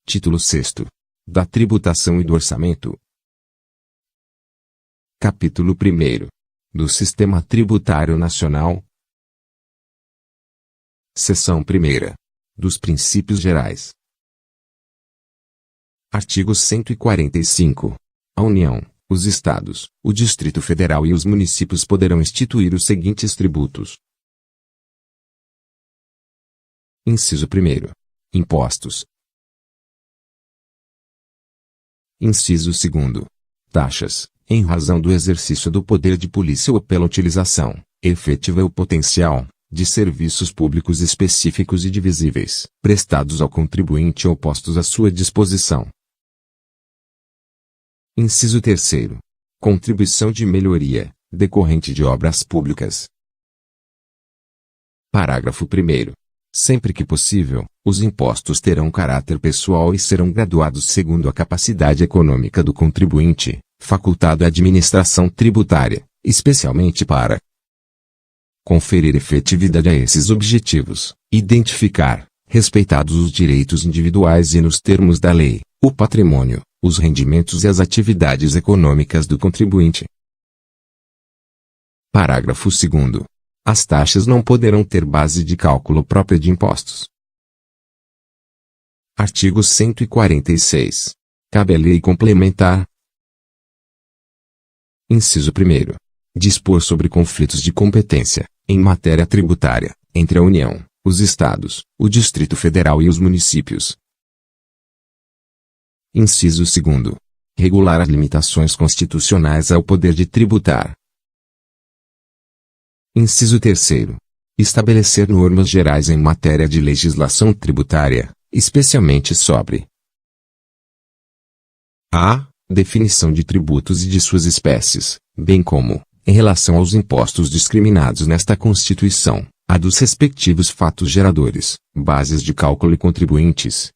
Título 6º. Da tributação e do orçamento. Capítulo 1º. Do Sistema Tributário Nacional. Seção 1ª. Dos princípios gerais. Artigo 145. A União, os Estados, o Distrito Federal e os municípios poderão instituir os seguintes tributos. Inciso 1º. Impostos. Inciso 2º. Taxas, em razão do exercício do poder de polícia ou pela utilização, efetiva ou potencial, de serviços públicos específicos e divisíveis, prestados ao contribuinte ou postos à sua disposição. Inciso 3º. Contribuição de melhoria, decorrente de obras públicas. Parágrafo 1º. Sempre que possível, os impostos terão caráter pessoal e serão graduados segundo a capacidade econômica do contribuinte, facultado à administração tributária, especialmente para conferir efetividade a esses objetivos, identificar, respeitados os direitos individuais e nos termos da lei, o patrimônio, os rendimentos e as atividades econômicas do contribuinte. Parágrafo 2º. As taxas não poderão ter base de cálculo própria de impostos. Artigo 146. Cabe à lei complementar. Inciso 1º. Dispor sobre conflitos de competência, em matéria tributária, entre a União, os Estados, o Distrito Federal e os municípios. Inciso 2º. Regular as limitações constitucionais ao poder de tributar. Inciso 3º. Estabelecer normas gerais em matéria de legislação tributária, especialmente sobre a definição de tributos e de suas espécies, bem como, em relação aos impostos discriminados nesta Constituição, a dos respectivos fatos geradores, bases de cálculo e contribuintes.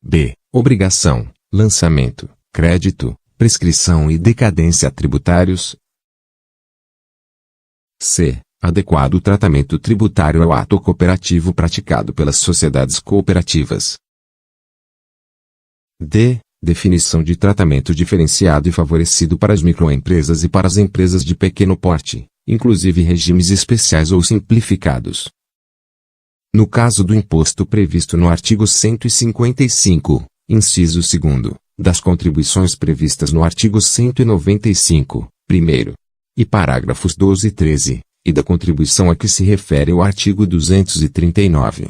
B. Obrigação, lançamento, crédito, prescrição e decadência tributários. C. Adequado tratamento tributário ao ato cooperativo praticado pelas sociedades cooperativas. D. Definição de tratamento diferenciado e favorecido para as microempresas e para as empresas de pequeno porte, inclusive regimes especiais ou simplificados. No caso do imposto previsto no artigo 155, inciso 2º, das contribuições previstas no artigo 195, primeiro, e parágrafos 12 e 13, e da contribuição a que se refere o artigo 239.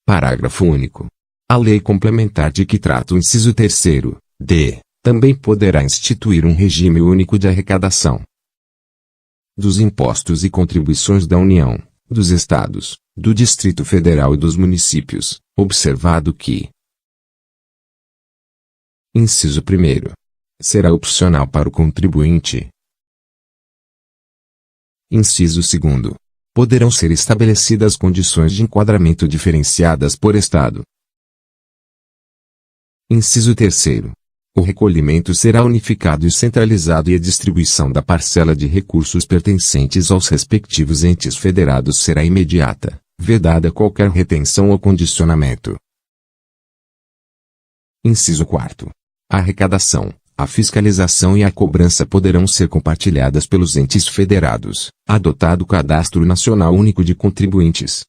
Parágrafo único. A lei complementar de que trata o inciso 3º, d, também poderá instituir um regime único de arrecadação dos impostos e contribuições da União, dos Estados, do Distrito Federal e dos municípios, observado que: inciso 1º. Será opcional para o contribuinte. Inciso 2º. Poderão ser estabelecidas condições de enquadramento diferenciadas por Estado. Inciso 3º. O recolhimento será unificado e centralizado e a distribuição da parcela de recursos pertencentes aos respectivos entes federados será imediata, vedada qualquer retenção ou condicionamento. Inciso 4º. A arrecadação, a fiscalização e a cobrança poderão ser compartilhadas pelos entes federados, adotado o Cadastro Nacional Único de Contribuintes.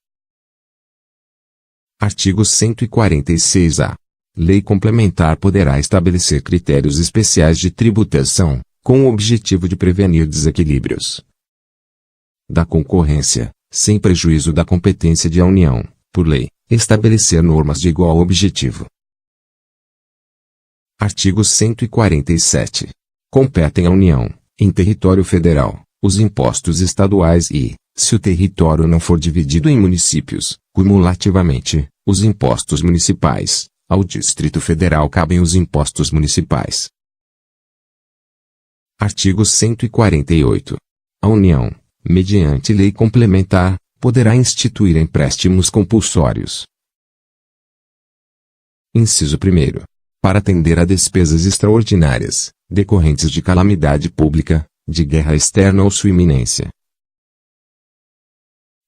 Artigo 146-A. Lei complementar poderá estabelecer critérios especiais de tributação, com o objetivo de prevenir desequilíbrios da concorrência, sem prejuízo da competência da União, por lei, estabelecer normas de igual objetivo. Artigo 147. Competem à União, em território federal, os impostos estaduais e, se o território não for dividido em municípios, cumulativamente, os impostos municipais. Ao Distrito Federal cabem os impostos municipais. Artigo 148. A União, mediante lei complementar, poderá instituir empréstimos compulsórios. Inciso 1º. Para atender a despesas extraordinárias, decorrentes de calamidade pública, de guerra externa ou sua iminência.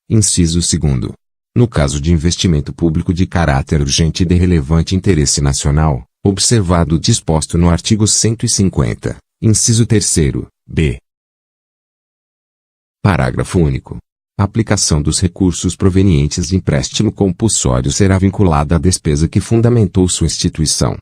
Inciso 2º. no caso de investimento público de caráter urgente e de relevante interesse nacional, observado o disposto no artigo 150, inciso 3º, b. Parágrafo único. A aplicação dos recursos provenientes de empréstimo compulsório será vinculada à despesa que fundamentou sua instituição.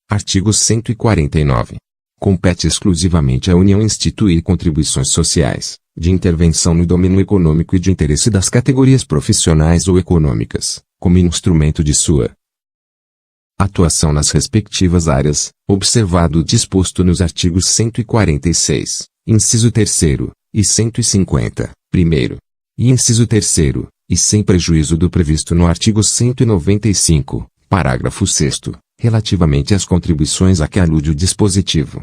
Artigo 149. Compete exclusivamente à União instituir contribuições sociais, de intervenção no domínio econômico e de interesse das categorias profissionais ou econômicas, como instrumento de sua atuação nas respectivas áreas, observado o disposto nos artigos 146, inciso 3º, e 150, primeiro, e inciso 3º, e sem prejuízo do previsto no artigo 195, parágrafo 6º, relativamente às contribuições a que alude o dispositivo.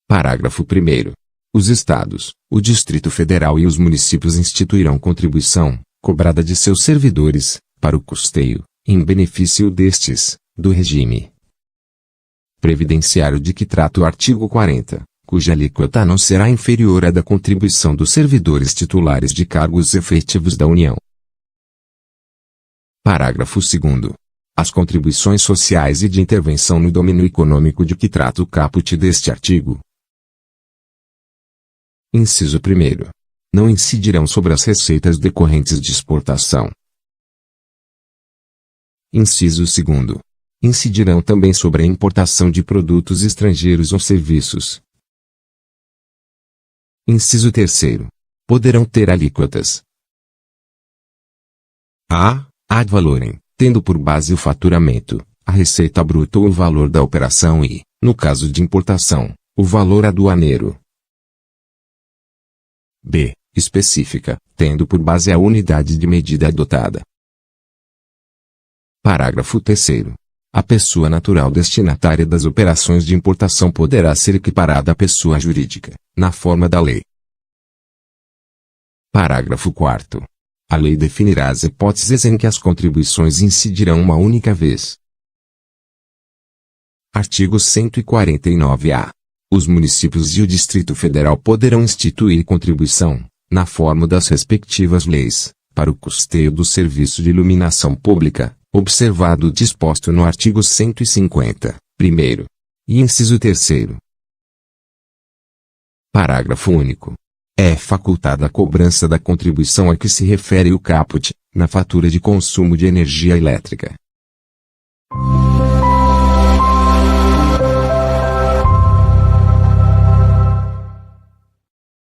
Parágrafo 1º. Os Estados, o Distrito Federal e os municípios instituirão contribuição, cobrada de seus servidores, para o custeio, em benefício destes, do regime previdenciário de que trata o artigo 40, cuja alíquota não será inferior à da contribuição dos servidores titulares de cargos efetivos da União. Parágrafo 2º. As contribuições sociais e de intervenção no domínio econômico de que trata o caput deste artigo. Inciso 1º. Não incidirão sobre as receitas decorrentes de exportação. Inciso 2º. Incidirão também sobre a importação de produtos estrangeiros ou serviços. Inciso 3º. Poderão ter alíquotas a ad valorem, tendo por base o faturamento, a receita bruta ou o valor da operação e, no caso de importação, o valor aduaneiro. b. Específica, tendo por base a unidade de medida adotada. Parágrafo 3º. A pessoa natural destinatária das operações de importação poderá ser equiparada à pessoa jurídica, na forma da lei. Parágrafo 4º. A lei definirá as hipóteses em que as contribuições incidirão uma única vez. Artigo 149-A. Os municípios e o Distrito Federal poderão instituir contribuição, na forma das respectivas leis, para o custeio do serviço de iluminação pública, observado o disposto no artigo 150, primeiro, e inciso 3º. Parágrafo único. É facultada a cobrança da contribuição a que se refere o caput, na fatura de consumo de energia elétrica.